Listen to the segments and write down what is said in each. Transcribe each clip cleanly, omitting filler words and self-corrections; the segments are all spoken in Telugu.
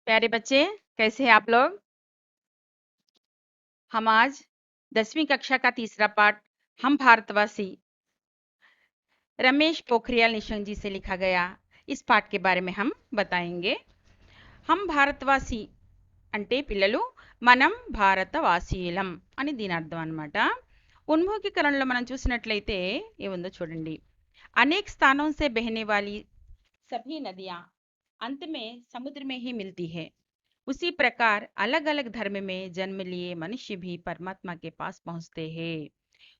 प्यारे बच्चे, कैसे हैं आप लोग? हम आज 10वीं कक्षा का तीसरा पाठ हम भारतवासी रमेश पोखरियाल निशंक जी से लिखा गया इस पाठ के बारे में हम बताएंगे। हम భారతవాసి అంటే పిల్లలు మనం భారతవాసీలం అని దీని అర్థం అన్నమాట. ఉన్ముఖీకరణలో మనం చూసినట్లయితే ఏముందో చూడండి. అనేक स्थानों से बहने वाली सभी नदियां अंत में समुद्र में ही मिलती है. उसी प्रकार अलग अलग धर्म में जन्म लिए मनुष्य भी परमात्मा के पास पहुंचते हैं.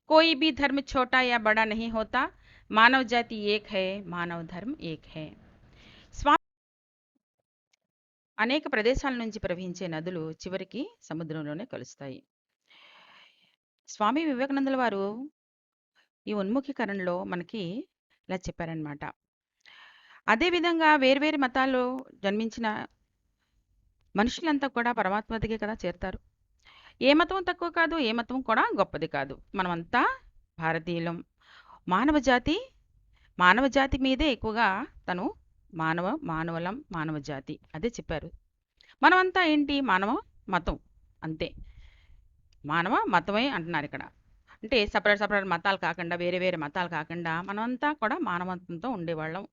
कोई भी धर्म छोटा या बड़ा नहीं होता. मानव जाति एक है, मानव धर्म एक है. స్వామి అనేక ప్రదేశాల నుంచి ప్రవహించే నదులు చివరికి సముద్రంలోనే కలుస్తాయి. స్వామి వివేకానందుల వారు ఈ ఉన్ముఖీకరణలో మనకి ఇలా చెప్పారనమాట. అదేవిధంగా వేర్వేరు మతాల్లో జన్మించిన మనుషులంతా కూడా పరమాత్మ వద్దకే కదా చేరుతారు. ఏ మతం తక్కువ కాదు, ఏ మతం కూడా గొప్పది కాదు. మనమంతా భారతీయులం. మానవ జాతి మానవ జాతి మీదే ఎక్కువగా తను మానవులం, మానవ జాతి అదే చెప్పారు. మనమంతా ఏంటి? మానవ మతం అంతే. మానవ మతమే అంటున్నారు ఇక్కడ. అంటే సపరేట్ మతాలు కాకుండా, వేరే వేరే మతాలు కాకుండా మనమంతా కూడా మానవత్వంతో ఉండేవాళ్ళం.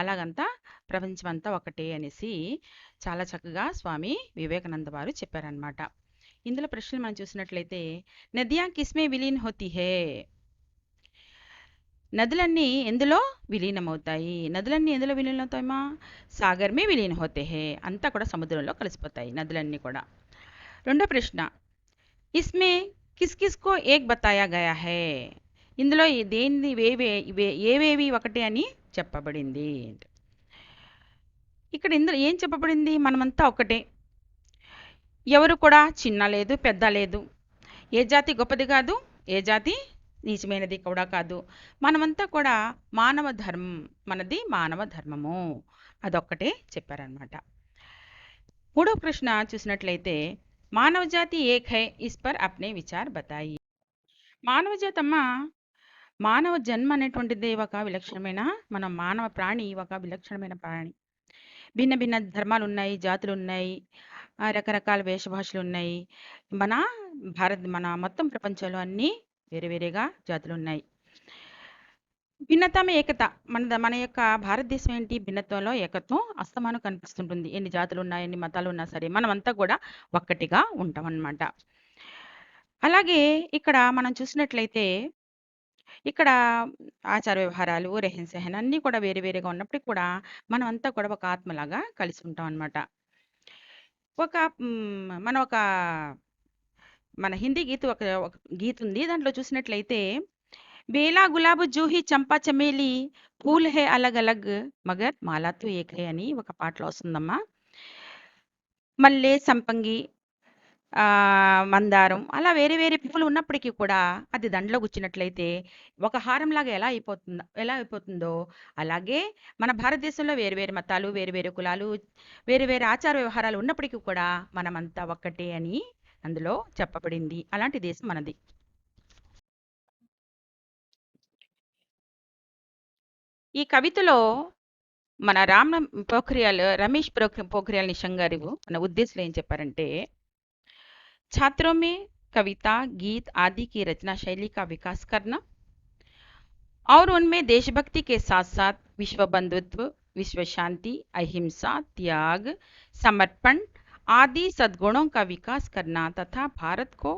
అలాగంతా ప్రపంచమంతా ఒకటే అనేసి చాలా చక్కగా స్వామి వివేకానంద వారు చెప్పారనమాట. ఇందులో ప్రశ్నలు మనం చూసినట్లయితే నదియా కిస్మే విలీన్ హోతీ హే. నదులన్నీ ఎందులో విలీనమవుతాయి? నదులన్నీ ఎందులో విలీనమవుతాయమ్మా? సాగర్మే విలీన హోతే హే. అంతా కూడా సముద్రంలో కలిసిపోతాయి నదులన్నీ కూడా. రెండో ప్రశ్న, ఇస్మే కిస్ కిస్ కో ఏక్ బతాయా గయా హే. ఇందులో దేన్ని ఏవేవి ఒకటి అని చెప్పబడింది. ఇక్కడ ఇందులో ఏం చెప్పబడింది? మనమంతా ఒకటే. ఎవరు కూడా చిన్న లేదు, పెద్ద లేదు. ఏ జాతి గొప్పది కాదు, ఏ జాతి నీచమైనది కూడా కాదు. మనమంతా కూడా మానవ ధర్మం, మనది మానవ ధర్మము, అదొక్కటే చెప్పారనమాట. మూడో ప్రశ్న చూసినట్లయితే మానవ జాతి ఏక్ హై, ఇస్ పర్ అప్నే విచార్ బతాయి. మానవ జాతి అమ్మ, మానవ జన్మ అనేటువంటిది ఒక విలక్షణమైన, మన మానవ ప్రాణి ఒక విలక్షణమైన ప్రాణి. భిన్న భిన్న ధర్మాలు ఉన్నాయి, జాతులు ఉన్నాయి, రకరకాల వేషభాషలు ఉన్నాయి. మన మొత్తం ప్రపంచంలో అన్నీ వేరే వేరేగా జాతులు ఉన్నాయి. భిన్నతమే ఏకత. మన యొక్క భారతదేశం ఏంటి? భిన్నత్వంలో ఏకత్వం అస్తమానం కనిపిస్తుంటుంది. ఎన్ని జాతులు ఉన్నాయి, ఎన్ని మతాలు ఉన్నా సరే మనమంతా కూడా ఒక్కటిగా ఉంటాం అన్నమాట. అలాగే ఇక్కడ మనం చూసినట్లయితే ఇక్కడ ఆచార వ్యవహారాలు, రెహన్ సెహన్ అన్నీ కూడా వేరే వేరేగా ఉన్నప్పటికీ కూడా మనం అంతా కూడా ఒక ఆత్మలాగా కలిసి ఉంటాం అన్నమాట. మన హిందీ ఒక గీత ఉంది. దాంట్లో చూసినట్లయితే బేలా గులాబ్ జూహి చంపా చమేలి పూల్ హే అలగ్ అలగ్ మగర్ మాలాతు ఏక్ హే అని ఒక పాటలో వస్తుందమ్మా. మల్లె, సంపంగి, మందారం అలా వేరే వేరే పువ్వులు ఉన్నప్పటికీ కూడా అది దండలో గుచ్చినట్లయితే ఒక హారంలాగా ఎలా అయిపోతుందో అలాగే మన భారతదేశంలో వేరు వేరు మతాలు, వేరు వేరు కులాలు, వేరు వేరు ఆచార వ్యవహారాలు ఉన్నప్పటికీ కూడా మనమంతా ఒక్కటే అని అందులో చెప్పబడింది. అలాంటి దేశం మనది. ఈ కవితలో మన రమేష్ पोखरियाल निशंक గారు మన ఉద్దేశంలో ఏం చెప్పారంటే, छात्रों में कविता, गीत आदि की रचना शैली का विकास करना और उनमें देशभक्ति के साथ साथ विश्व बंधुत्व, विश्व शांति, अहिंसा, त्याग, समर्पण आदि सद्गुणों का विकास करना तथा भारत को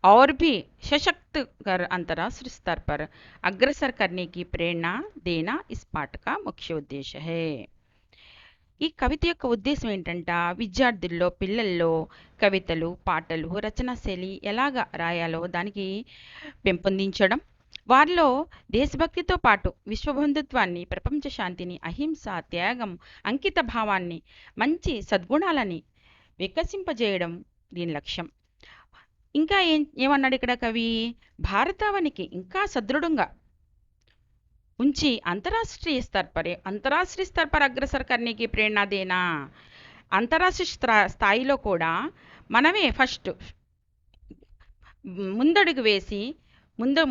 और भी सशक्त कर अंतर्राष्ट्रीय स्तर पर अग्रसर करने की प्रेरणा देना इस पाठ का मुख्य उद्देश्य है. ఈ కవిత యొక్క ఉద్దేశం ఏంటంట, విద్యార్థుల్లో, పిల్లల్లో కవితలు, పాటలు, రచనా శైలి ఎలాగా రాయాలో దానికి పెంపొందించడం, వారిలో దేశభక్తితో పాటు విశ్వబంధుత్వాన్ని, ప్రపంచ శాంతిని, అహింస, త్యాగం, అంకిత భావాన్ని, మంచి సద్గుణాలని వికసింపజేయడం దీని లక్ష్యం. ఇంకా ఏమన్నాడు ఇక్కడ కవి? భారతావనికి ఇంకా సదృఢంగా ఉంచి अंतर्राष्ट्रीय स्तर पर अग्रसर करने की प्रेरणा देना. అంతరాష్ట్రీయ స్థాయిలో కూడా మనమే ఫస్ట్ ముందడుగు వేసి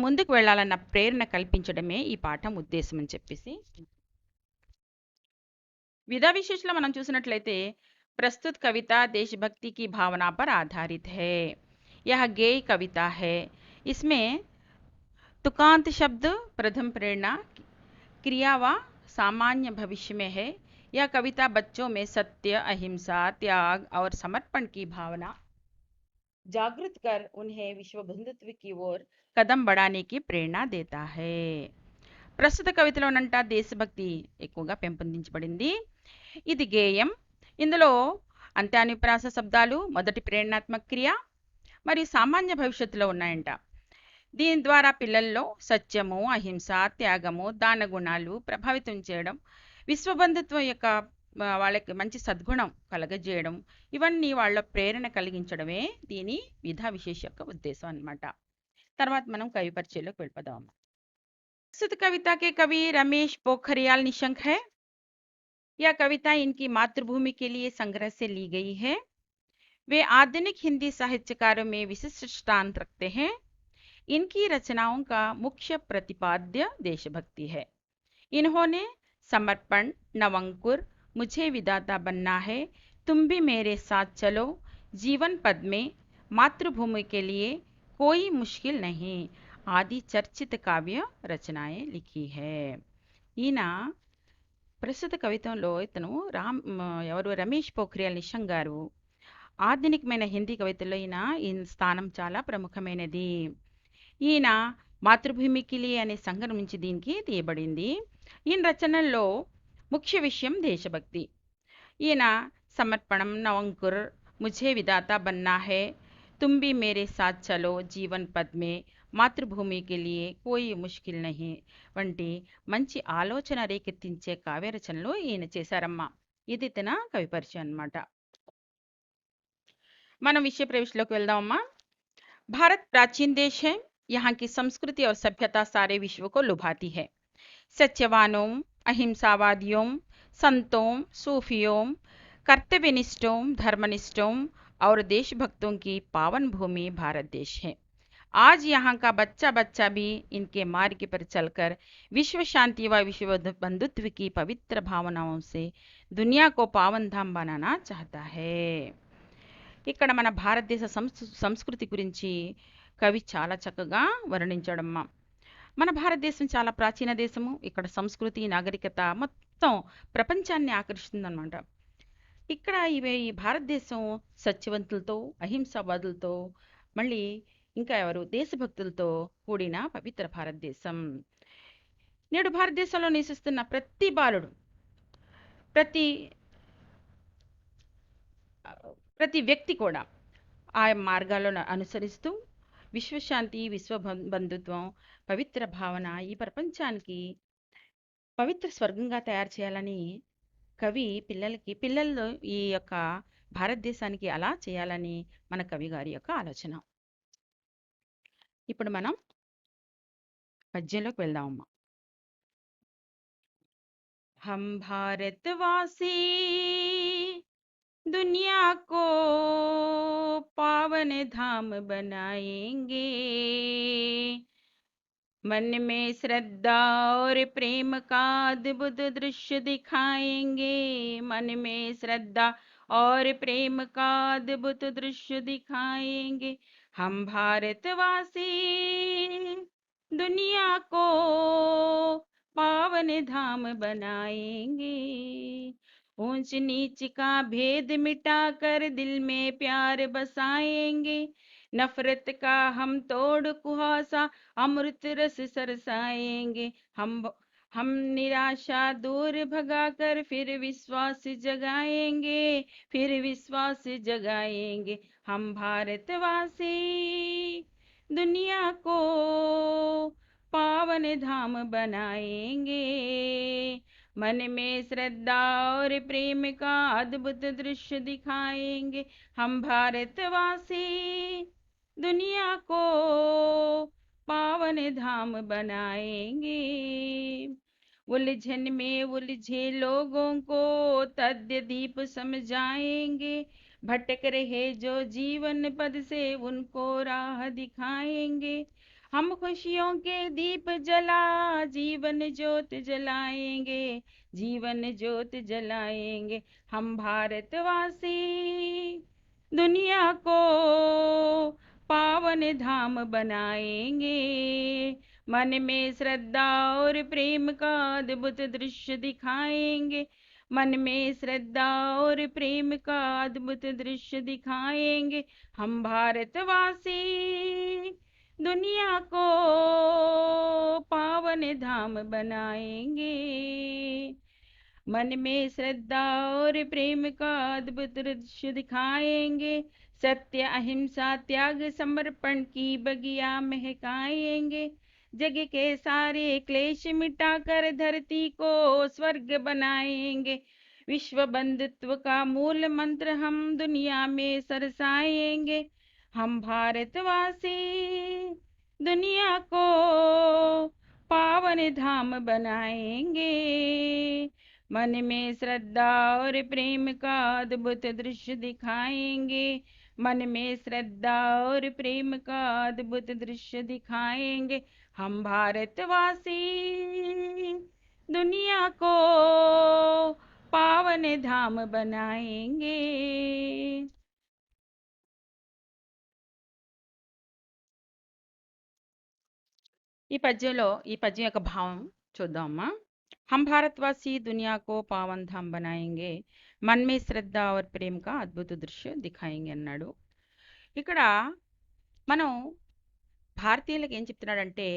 ముందుకు వెళ్ళాలన్న ప్రేరణ కల్పించడమే ఈ పాఠం ఉద్దేశం అని చెప్పేసి. విధా విశేషంలో మనం చూసినట్లయితే प्रस्तुत कविता देशभक्ति की भावना पर आधारित है। यह गेय कविता है। इसमें तुकांत शब्द प्रथम प्रेरणा क्रिया व सामान्य भविष्य में है। यह कविता बच्चों में सत्य, अहिंसा, त्याग और समर्पण की भावना जागृत कर उन्हें विश्व बंधुत्व की ओर कदम बढ़ाने की प्रेरणा देता है। ప్రస్తుత కవితలోనంట దేశభక్తి ఎక్కువగా పెంపొందించబడింది. ఇది గేయం. ఇందులో అంత్యానుప్రాస శబ్దాలు, మొదటి ప్రేరణాత్మక క్రియ మరియు సామాన్య భవిష్యత్తులో ఉన్నాయంట. దీని ద్వారా పిల్లల్లో సత్యము, అహింస, త్యాగము, దాన గుణాలు ప్రభావితం చేయడం, విశ్వబంధుత్వం యొక్క వాళ్ళకి మంచి సద్గుణం కలగజేయడం, ఇవన్నీ వాళ్ళ ప్రేరణ కలిగించడమే దీని విధా విశేష యొక్క ఉద్దేశం అన్నమాట. తర్వాత మనం కవి పరిచయంలోకి వెళ్ళిపోదాం. प्रस्तुत कविता के कवि रमेश पोखरियाल निशंक है। यह कविता इनकी मातृभूमि के लिए संग्रह से ली गई है। वे आधुनिक हिंदी साहित्यकारों में विशिष्ट स्थान रखते हैं। इनकी रचनाओं का मुख्य प्रतिपाद्य देशभक्ति है। इन्होंने समर्पण, नवंकुर, मुझे विधाता बनना है, तुम भी मेरे साथ चलो, जीवन पद में, मातृभूमि के लिए कोई मुश्किल नहीं ఆది చర్చిత కావ్య రచనాయే లిఖీ హే. ఈయన ప్రస్తుత కవితంలో ఇతను ఎవరు రమేష్ పోఖ్రియాల్ నిశంక్ గారు ఆధునికమైన హిందీ కవితల్లో ఈయన స్థానం చాలా ప్రముఖమైనది. ఈయన మాతృభూమికిలి అనే సంఘం నుంచి దీనికి తీయబడింది. ఈయన రచనల్లో ముఖ్య విషయం దేశభక్తి. ఈయన సమర్పణం, నవంకుర్, ముఝే విధాతా బన్నా హే, तुम भी मेरे साथ चलो, జీవన్ పద్ మే, మాతృభూమికి లియే కోయి ముష్కిల్ నహీ వంటి మంచి ఆలోచన రేకెత్తించే కావ్యరచనలు ఈయన చేశారమ్మా. ఇది తన కవి పరిచయం అన్నమాట. మనం విషయ ప్రవేశంలోకి వెళ్దామమ్మా. भारत प्राचीन देश है। यहाँ की संस्कृति और सभ्यता सारे विश्व को लुभाती है। सत्यवानों, अहिंसावादियों, संतों, सूफियों, कर्तव्यनिष्ठों, धर्मनिष्ठों और देशभक्तों की पावन भूमि भारत देश है। आज यहाँ का बच्चा बच्चा भी इनके मार्ग पर चलकर विश्व शांति व विश्व बंधुत्व की पवित्र भावनाओं से दुनिया को पावन धाम बनाना चाहता है. ఇక్కడ మన భారతదేశ సంస్కృతి గురించి కవి చాలా చక్కగా వర్ణించడమ్మా. మన భారతదేశం చాలా ప్రాచీన దేశము. ఇక్కడ సంస్కృతి, నాగరికత మొత్తం ప్రపంచాన్ని ఆకర్షిస్తుందన్నమాట. ఇక్కడ ఈ భారతదేశం సత్యవంతులతో, అహింసావాదులతో, మళ్ళీ ఇంకా ఎవరు దేశభక్తులతో కూడిన పవిత్ర భారతదేశం. నేడు భారతదేశంలో నివసిస్తున్న ప్రతి బాలుడు, ప్రతి వ్యక్తి కూడా ఆ మార్గాలను అనుసరిస్తూ విశ్వశాంతి, విశ్వ బంధుత్వం, పవిత్ర భావన ఈ ప్రపంచానికి పవిత్ర స్వర్గంగా తయారు చేయాలని కవి పిల్లల్లో ఈ యొక్క భారతదేశానికి అలా చేయాలని మన కవి గారి యొక్క ఆలోచన. ఇప్పుడు మనం పద్యంలోకి వెళ్దామమ్మా. हम भारतवासी दुनिया को पावन धाम बनाएंगे, मन में श्रद्धा और प्रेम का अद्भुत दृश्य दिखाएंगे, मन में श्रद्धा और प्रेम का अद्भुत दृश्य दिखाएंगे. हम भारतवासी दुनिया को पावन धाम बनाएंगे, ऊंच नीच का भेद मिटाकर दिल में प्यार बसाएंगे, नफरत का हम तोड़ कुहासा अमृत रस सरसाएंगे, हम निराशा दूर भगाकर फिर विश्वास जगाएंगे, फिर विश्वास जगाएंगे. हम भारतवासी दुनिया को पावन धाम बनाएंगे, मन में श्रद्धा और प्रेम का अद्भुत दृश्य दिखाएंगे. हम भारतवासी दुनिया को पावन धाम बनाएंगे, उलझन में उलझे लोगों को तद्य दीप समझाएंगे, भटक रहे जो जीवन पद से उनको राह दिखाएंगे. हम खुशियों के दीप जला जीवन ज्योत जलाएंगे, जीवन ज्योत जलाएंगे। हम भारतवासी दुनिया को पावन धाम बनाएंगे। मन में श्रद्धा और प्रेम का अद्भुत दृश्य दिखाएंगे। मन में श्रद्धा और प्रेम का अद्भुत दृश्य दिखाएंगे। हम भारतवासी दुनिया को पावन धाम बनाएंगे। मन में श्रद्धा और प्रेम का अद्भुत दृश्य दिखाएंगे। सत्य अहिंसा त्याग समर्पण की बगिया महकाएंगे। जग के सारे क्लेश मिटाकर धरती को स्वर्ग बनाएंगे। विश्व बंधुत्व का मूल मंत्र हम दुनिया में सरसाएंगे। हम भारतवासी दुनिया को पावन धाम बनाएंगे। मन में श्रद्धा और प्रेम का अद्भुत दृश्य दिखाएंगे। मन में श्रद्धा और प्रेम का अद्भुत दृश्य दिखाएंगे। हम भारतवासी दुनिया को पावन धाम बनाएंगे। ఈ పద్యం యొక్క భావం చూద్దామా. हम भारतवासी दुनिया को पावन धाम बनाएंगे, मन में శ్రద్ధ और ప్రేమ का అద్భుత దృశ్య దిఖాయింగే అన్నాడు. ఇక్కడ మనం భారతీయులకు ఏం చెప్తున్నాడంటే,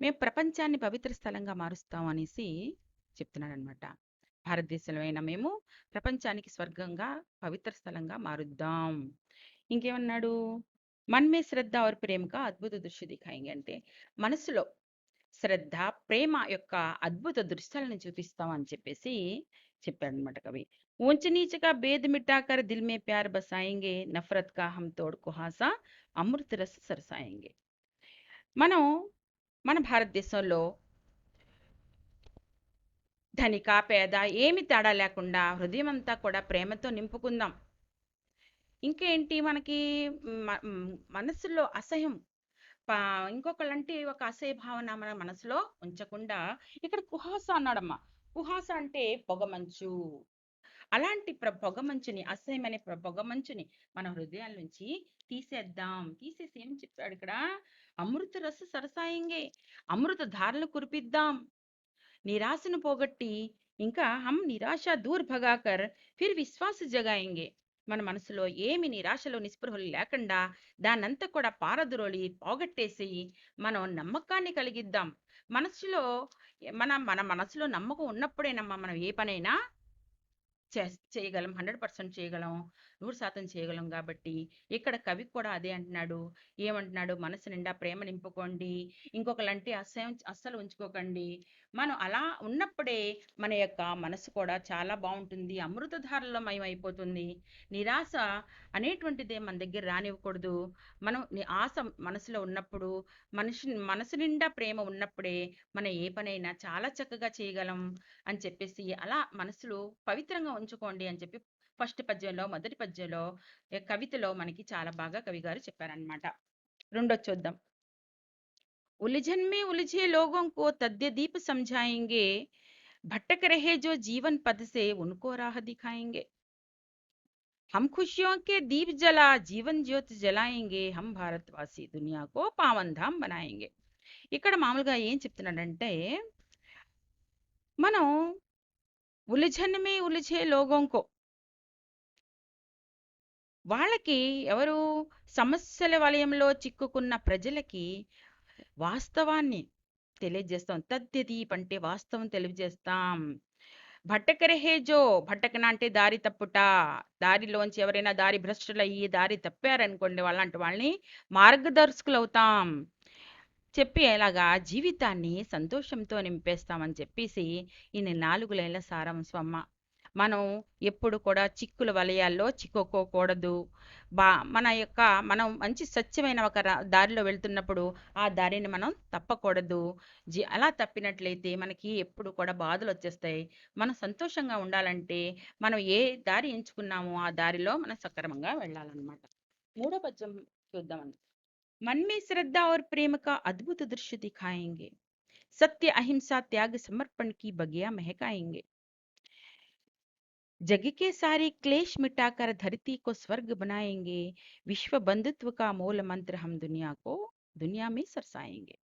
మేము ప్రపంచాన్ని పవిత్ర స్థలంగా మారుస్తాం అనేసి చెప్తున్నాడు అనమాట. భారతదేశంలో అయినా మేము ప్రపంచానికి స్వర్గంగా పవిత్ర స్థలంగా మారుద్దాం. ఇంకేమన్నాడు, మన్మే శ్రద్ధ और ప్రేమ का అద్భుత దృశ్య దిఖాయింగే అంటే మనసులో శ్రద్ధ ప్రేమ యొక్క అద్భుత దృశ్యాలను చూపిస్తాం అని చెప్పేసి చెప్పాడు అనమాట కవి. ऊंच नीच का भेद मिटाकर दिल में प्यार बसाएंगे, नफरत का हम तोड़ कुहासा అమృత రస సరసాయంగే. మనం మన భారతదేశంలో ధనిక పేద ఏమి తేడా లేకుండా హృదయం అంతా కూడా ప్రేమతో నింపుకుందాం. ఇంకేంటి మనకి మనసులో అసహ్యం ఇంకొకళ్ళంటే ఒక అసహ్య భావన మన మనసులో ఉంచకుండా ఇక్కడ కుహాస అన్నాడమ్మా. కుహాస అంటే పొగమంచు. అలాంటి పొగమంచుని, అసహ్యమనే పొగమంచుని మన హృదయాల నుంచి తీసేద్దాం. తీసేసి ఏం చెప్తాడు ఇక్కడ, అమృత రస సరసాయంగే, అమృత ధారలు కురిపిద్దాం. నిరాశను పోగొట్టి ఇంకా హం నిరాశ దూర్ భగాకర్ ఫిర్ విశ్వాస జగాయంగే. మన మనసులో ఏమి నిరాశలు నిస్పృహలు లేకుండా దాన్నంతా కూడా పారద్రోలి పోగొట్టేసి మనం నమ్మకాన్ని కలిగిద్దాం. మనసులో మన మనసులో నమ్మకం ఉన్నప్పుడేనమ్మా మనం ఏ పనైనా చేయగలం, 100% చేయగలం, 100% చేయగలం. కాబట్టి ఇక్కడ కవి కూడా అదే అంటున్నాడు. ఏమంటున్నాడు, మనసు నిండా ప్రేమ నింపుకోండి, ఇంకొకలంటే అస్సలు ఉంచుకోకండి. మనం అలా ఉన్నప్పుడే మన యొక్క మనసు కూడా చాలా బాగుంటుంది, అమృతధారలో మయమైపోతుంది. నిరాశ అనేటువంటిదే మన దగ్గర రానివ్వకూడదు. మనం ఆశ మనసులో ఉన్నప్పుడు, మనసు నిండా ప్రేమ ఉన్నప్పుడే మనం ఏ పనైనా చాలా చక్కగా చేయగలం అని చెప్పేసి, అలా మనసులో పవిత్రంగా ఉంచుకోండి అని చెప్పి ఫస్ట్ పద్యంలో, మొదటి పద్యంలో కవితలో మనకి చాలా బాగా కవి గారు చెప్పారనమాట. రెండోది చూద్దాం. उलझन में उलझे लोगों को तद्य दीप समझाएंगे, भटक रहे जो जीवन पद से उनको राह दिखाएंगे. हम खुशियों के दीप जला जीवन ज्योत जलाएंगे, हम भारतवासी दुनिया को पावन धाम बनाएंगे. ఇక్కడ మామూలుగా ఏం చెప్తున్నాడంటే, మనం ఉలझन में उलझे लोगों को, వాళ్ళకి ఎవరు సమస్యల వలయంలో చిక్కుకున్న ప్రజలకి వాస్తవాన్ని తెలియజేస్తాం. తథ్యదీప్ అంటే వాస్తవం తెలియజేస్తాం. భటకరహే జో, భటకన అంటే దారి తప్పుట, దారిలోంచి ఎవరైనా దారి భ్రష్టులయ్యి దారి తప్పారనుకోండి, అలాంటి వాళ్ళని మార్గదర్శకులు అవుతాం చెప్పి ఎలాగా జీవితాన్ని సంతోషంతో నింపేస్తామని చెప్పేసి ఈయన 4 లైన్ల సారాంశం అమ్మ. మనం ఎప్పుడు కూడా చిక్కుల వలయాల్లో చిక్కుకోకూడదు. మనం మంచి స్వచ్ఛమైన ఒక దారిలో వెళ్తున్నప్పుడు ఆ దారిని మనం తప్పకూడదు. అలా తప్పినట్లయితే మనకి ఎప్పుడు కూడా బాధలు వచ్చేస్తాయి. మనం సంతోషంగా ఉండాలంటే మనం ఏ దారి ఎంచుకున్నామో ఆ దారిలో మనం సక్రమంగా వెళ్ళాలన్నమాట. మూడో పద్యం చూద్దామని. मन में श्रद्धा और प्रेम का अद्भुत दृश्य दिखाएंगे। सत्य अहिंसा त्याग समर्पण की बगिया महकाएंगे। जग के सारे क्लेश मिटाकर धरती को स्वर्ग बनाएंगे। विश्व बंधुत्व का मूल मंत्र हम दुनिया में सरसाएंगे।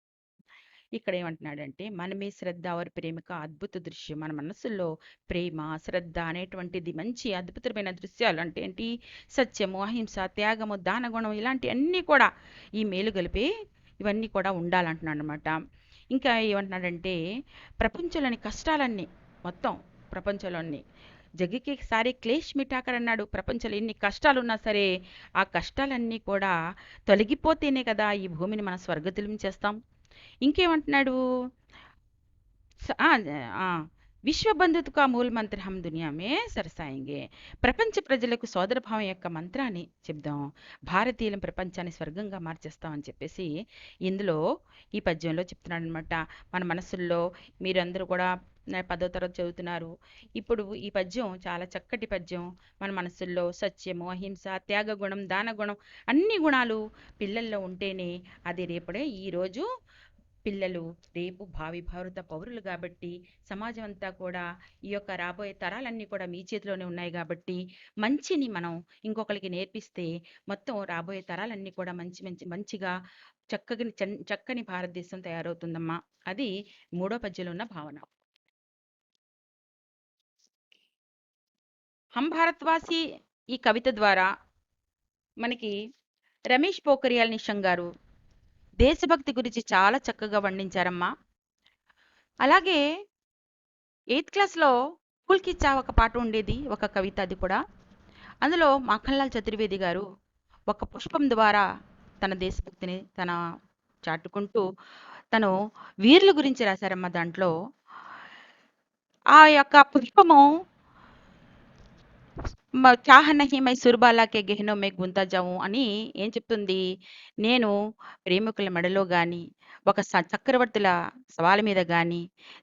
ఇక్కడ ఏమంటున్నాడంటే మనమే శ్రద్ధ और ప్రేమ का అద్భుత దృశ్యం, మన మనసులో ప్రేమ శ్రద్ధ అనేటువంటిది మంచి అద్భుతమైన దృశ్యాలు అంటే ఏంటి, సత్యము అహింస త్యాగము దానగుణం ఇలాంటి అన్నీ కూడా ఈ మేలు గలిపే ఇవన్నీ కూడా ఉండాలంటున్నాడు అనమాట. ఇంకా ఏమంటున్నాడంటే ప్రపంచంలోని కష్టాలన్నీ మొత్తం ప్రపంచంలోని జగ్గికి సారి క్లేష్ మిటాకర్ అన్నాడు. ప్రపంచంలో ఎన్ని కష్టాలు ఉన్నా సరే ఆ కష్టాలన్నీ కూడా తొలగిపోతేనే కదా ఈ భూమిని మనం స్వర్గతుల్యం చేస్తాం. ఇంకేమంటున్నాడు, విశ్వ బంధుత్వ మూల మంత్ర హం దునియా మే సరసాయింగే. ప్రపంచ ప్రజలకు సోదరభావం యొక్క మంత్రాన్ని చెప్దాం, భారతీయుల ప్రపంచాన్ని స్వర్గంగా మార్చేస్తామని చెప్పేసి ఇందులో ఈ పద్యంలో చెప్తున్నాడు అనమాట. మన మనసుల్లో మీరందరూ కూడా 10వ తరగతి చదువుతున్నారు. ఇప్పుడు ఈ పద్యం చాలా చక్కటి పద్యం. మన మనసుల్లో సత్యము అహింస త్యాగ గుణం దాన గుణం అన్ని గుణాలు పిల్లల్లో ఉంటేనే అది రేపడే ఈరోజు పిల్లలు రేపు భావి భారత పౌరులు కాబట్టి సమాజం అంతా కూడా ఈ యొక్క రాబోయే తరాలన్నీ కూడా మీ చేతిలోనే ఉన్నాయి కాబట్టి మంచిని మనం ఇంకొకరికి నేర్పిస్తే మొత్తం రాబోయే తరాలన్నీ కూడా మంచిగా చక్కని భారతదేశం తయారవుతుందమ్మా. అది 3వ పద్యంలో ఉన్న భావన. హం భారత్వాసి ఈ కవిత ద్వారా మనకి రమేష్ పోఖ్రియాల్ నిశంక్ గారు దేశభక్తి గురించి చాలా చక్కగా వర్ణించారమ్మా. అలాగే 8th క్లాస్లో స్కూల్కి చా ఒక పాట ఉండేది, ఒక కవిత, అది కూడా అందులో మాఖన్లాల్ చతుర్వేది గారు ఒక పుష్పం ద్వారా తన దేశభక్తిని చాటుకుంటూ తను వీరుల గురించి రాశారమ్మా. దాంట్లో ఆ యొక్క పుష్పము చాహ నహి మై సుర్బాలాకే గెహ్నో మే గుంతా జావు అని ఏం చెప్తుంది, నేను ప్రేమికుల మెడలో కానీ ఒక చక్రవర్తుల సవాల మీద కానీ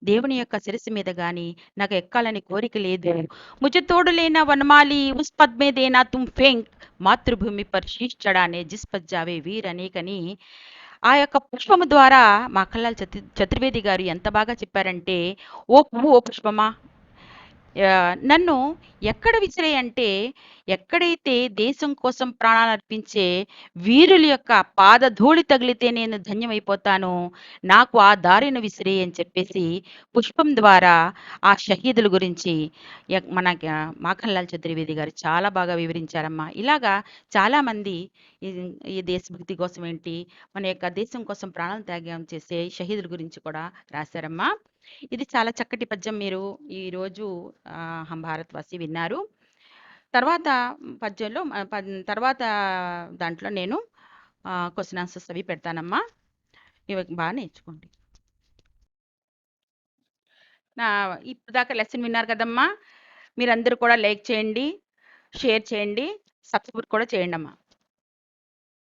దేవుని యొక్క శిరస్సు మీద కానీ నాకు ఎక్కాలని కోరిక లేదు. ముझे తోడు లేనా వనమాలి ఉస్ పద్ మే దేనా తుమ్ ఫెంక్ మాతృభూమి పర్ శీష్ చడానే జిస్ పద్ జావే వీర్ అనేకని ఆ యొక్క పుష్పము ద్వారా మాఖన్లాల్ చతుర్వేది గారు ఎంత బాగా చెప్పారంటే, ఓ పువ్వు ఓ పుష్పమా, నన్ను ఎక్కడ విసిరేయంటే ఎక్కడైతే దేశం కోసం ప్రాణాలు అర్పించే వీరుల యొక్క పాదధూళి తగిలితే నేను ధన్యమైపోతాను, నాకు ఆ దారిని విసిరే అని చెప్పేసి పుష్పం ద్వారా ఆ షహీదుల గురించి మన మాఖన్లాల్ చతుర్వేది గారు చాలా బాగా వివరించారమ్మా. ఇలాగా చాలామంది ఈ ఈ దేశభక్తి కోసం ఏంటి, మన యొక్క దేశం కోసం ప్రాణాలు త్యాగం చేసే షహీదుల గురించి కూడా రాశారమ్మా. ఇది చాలా చక్కటి పద్యం మీరు ఈరోజు హం భారత్వాసి విన్నారు. తర్వాత పద్యంలో తర్వాత దాంట్లో నేను క్వశ్చన్ ఆన్సర్స్ అవి పెడతానమ్మా. ఇవి బాగా నేర్చుకోండి. ఇప్పుడు దాకా లెసన్ విన్నారు కదమ్మా. మీరందరూ కూడా లైక్ చేయండి, షేర్ చేయండి, సబ్స్క్రైబ్ కూడా చేయండి అమ్మా.